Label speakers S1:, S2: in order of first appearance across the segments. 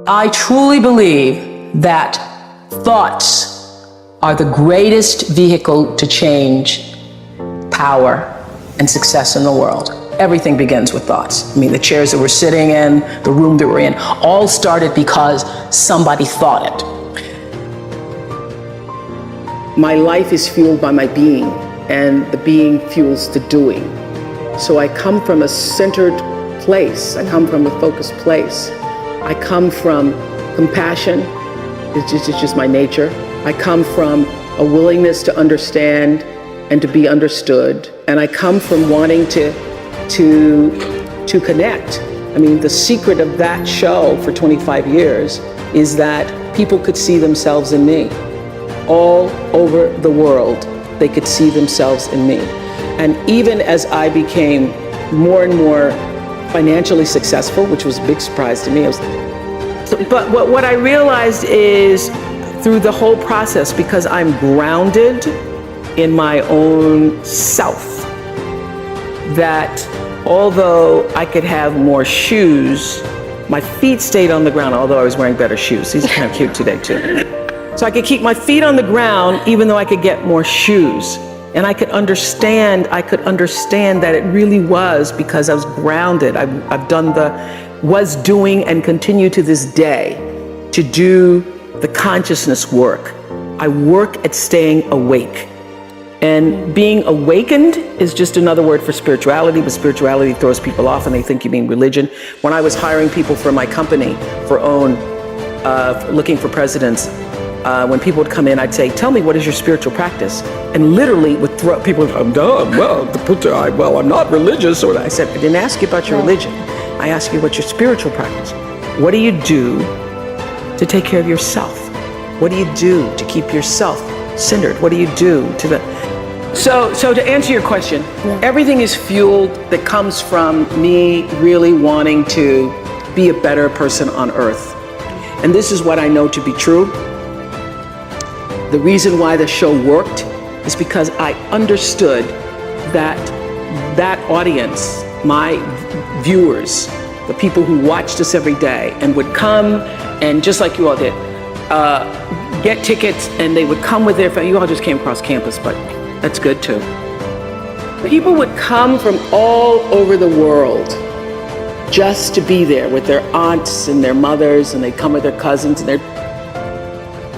S1: I truly believe that thoughts are the greatest vehicle to change power and success in the world. Everything begins with thoughts. I mean, the chairs that we're sitting in, the room that we're in, all started because somebody thought it. My life is fueled by my being, and the being fuels the doing. So I come from a centered place. I come from a focused place. I come from compassion. It's just my nature. I come from a willingness to understand and to be understood. And I come from wanting to connect. I mean, the secret of that show for 25 years is that people could see themselves in me. All over the world, they could see themselves in me. And even as I became more and more financially successful, which was a big surprise to me, but what I realized is through the whole process, because I'm grounded in my own self, that although I could have more shoes, my feet stayed on the ground, although I was wearing better shoes. These are kind of cute today too. So I could keep my feet on the ground even though I could get more shoes. And I could understand that it really was because I was grounded. Was doing and continue to this day to do the consciousness work. I work at staying awake. And being awakened is just another word for spirituality, but spirituality throws people off and they think you mean religion. When I was hiring people for my company, looking for presidents, when people would come in, I'd say, tell me, what is your spiritual practice? And literally would throw people, I'm not religious. Or I said, I didn't ask you about your religion. I asked you what's your spiritual practice. What do you do to take care of yourself? What do you do to keep yourself centered? What do you do to So to answer your question, everything is fueled that comes from me really wanting to be a better person on earth. And this is what I know to be true. The reason why the show worked is because I understood that audience, my viewers, the people who watched us every day and would come and just like you all did, get tickets, and they would come with their family. You all just came across campus, but that's good too. People would come from all over the world just to be there with their aunts and their mothers, and they'd come with their cousins and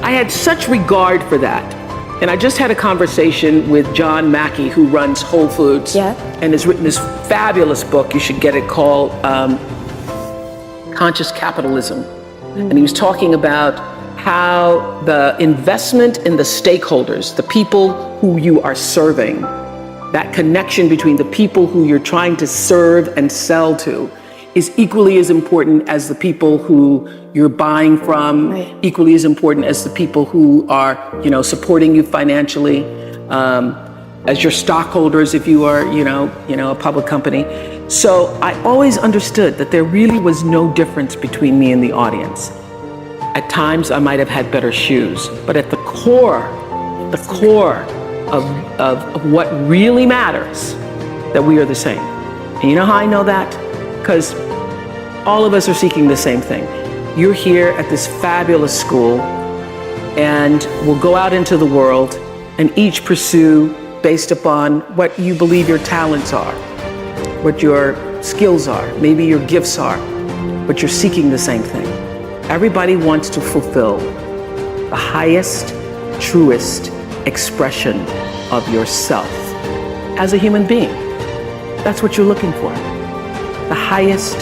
S1: I had such regard for that. And I just had a conversation with John Mackey, who runs Whole Foods and has written this fabulous book, you should get it, called Conscious Capitalism. And he was talking about how the investment in the stakeholders, the people who you are serving, that connection between the people who you're trying to serve and sell to is equally as important as the people who you're buying from, equally as important as the people who are, supporting you financially, as your stockholders if you are, a public company. So I always understood that there really was no difference between me and the audience. At times I might have had better shoes, but at the core of what really matters, that we are the same. And you know how I know that? Because all of us are seeking the same thing. You're here at this fabulous school, and we'll go out into the world and each pursue based upon what you believe your talents are, what your skills are, maybe your gifts are, but you're seeking the same thing. Everybody wants to fulfill the highest, truest expression of yourself as a human being. That's what you're looking for. The highest,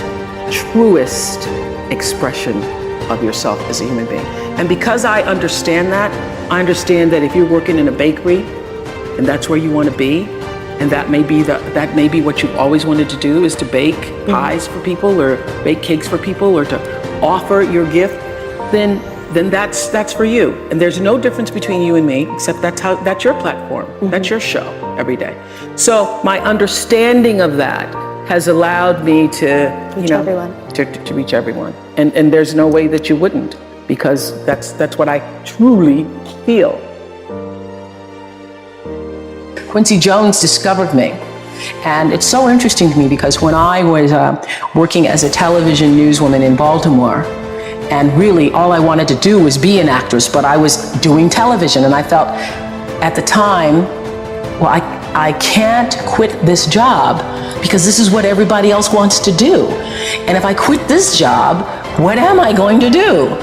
S1: truest expression of yourself as a human being. And because I understand that if you're working in a bakery and that's where you want to be, and that may be what you've always wanted to do, is to bake pies for people or bake cakes for people or to offer your gift, then that's for you. And there's no difference between you and me, except that's your platform. That's your show every day. So my understanding of that has allowed me to reach everyone. And there's no way that you wouldn't, because that's what I truly feel. Quincy Jones discovered me. And it's so interesting to me because when I was working as a television newswoman in Baltimore, And really, all I wanted to do was be an actress, but I was doing television, and I felt at the time, well, I can't quit this job because this is what everybody else wants to do. And if I quit this job, what am I going to do?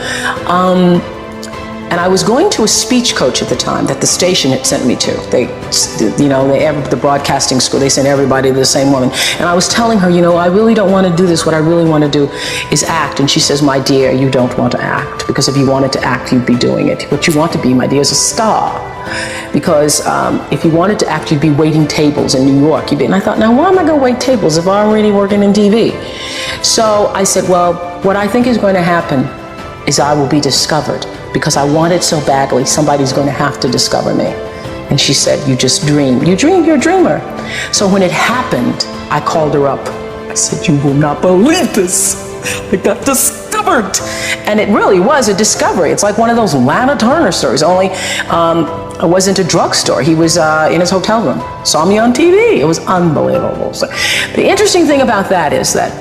S1: And I was going to a speech coach at the time that the station had sent me to. The broadcasting school, they sent everybody to the same woman. And I was telling her, I really don't want to do this. What I really want to do is act. And she says, my dear, you don't want to act, because if you wanted to act, you'd be doing it. What you want to be, my dear, is a star. Because if you wanted to act, you'd be waiting tables in New York. And I thought, now why am I going to wait tables if I'm already working in TV? So I said, well, what I think is going to happen is I will be discovered, because I want it so badly, somebody's going to have to discover me. And she said, you just dream. You dream, you're a dreamer. So when it happened, I called her up. I said, you will not believe this. I got discovered. And it really was a discovery. It's like one of those Lana Turner stories, only I wasn't a drugstore. He was in his hotel room, saw me on TV. It was unbelievable. So the interesting thing about that is that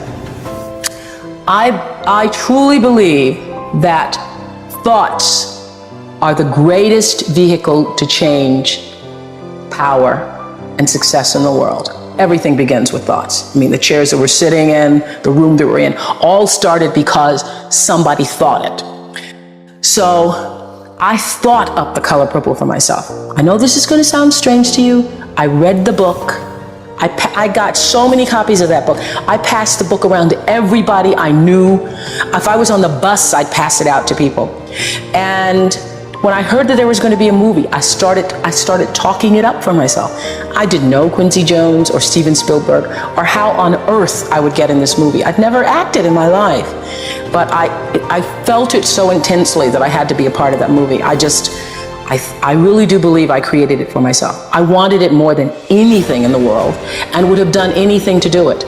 S1: I truly believe that thoughts are the greatest vehicle to change power and success in the world. Everything begins with thoughts. I mean, the chairs that we're sitting in, the room that we're in, all started because somebody thought it. So I thought up The Color Purple for myself. I know this is going to sound strange to you. I read the book. I got so many copies of that book. I passed the book around to everybody I knew. If I was on the bus, I'd pass it out to people. And when I heard that there was going to be a movie, I started talking it up for myself. I didn't know Quincy Jones or Steven Spielberg or how on earth I would get in this movie. I'd never acted in my life, but I felt it so intensely that I had to be a part of that movie. I really do believe I created it for myself. I wanted it more than anything in the world and would have done anything to do it.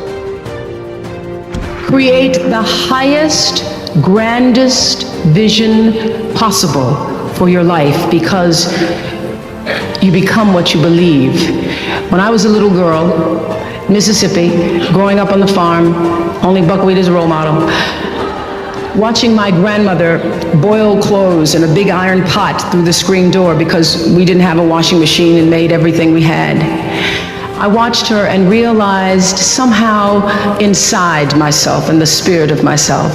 S2: Create the highest, grandest vision possible for your life, because you become what you believe. When I was a little girl, Mississippi, growing up on the farm, only buckwheat as a role model, watching my grandmother boil clothes in a big iron pot through the screen door because we didn't have a washing machine and made everything we had. I watched her and realized somehow inside myself, in the spirit of myself,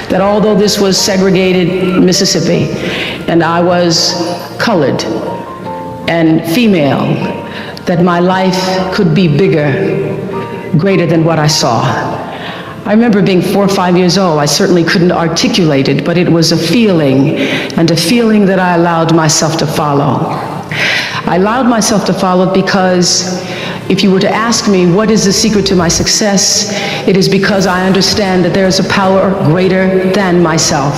S2: that although this was segregated Mississippi and I was colored and female, that my life could be bigger, greater than what I saw. I remember being 4 or 5 years old. I certainly couldn't articulate it, but it was a feeling, and a feeling that I allowed myself to follow. I allowed myself to follow because if you were to ask me what is the secret to my success, it is because I understand that there is a power greater than myself.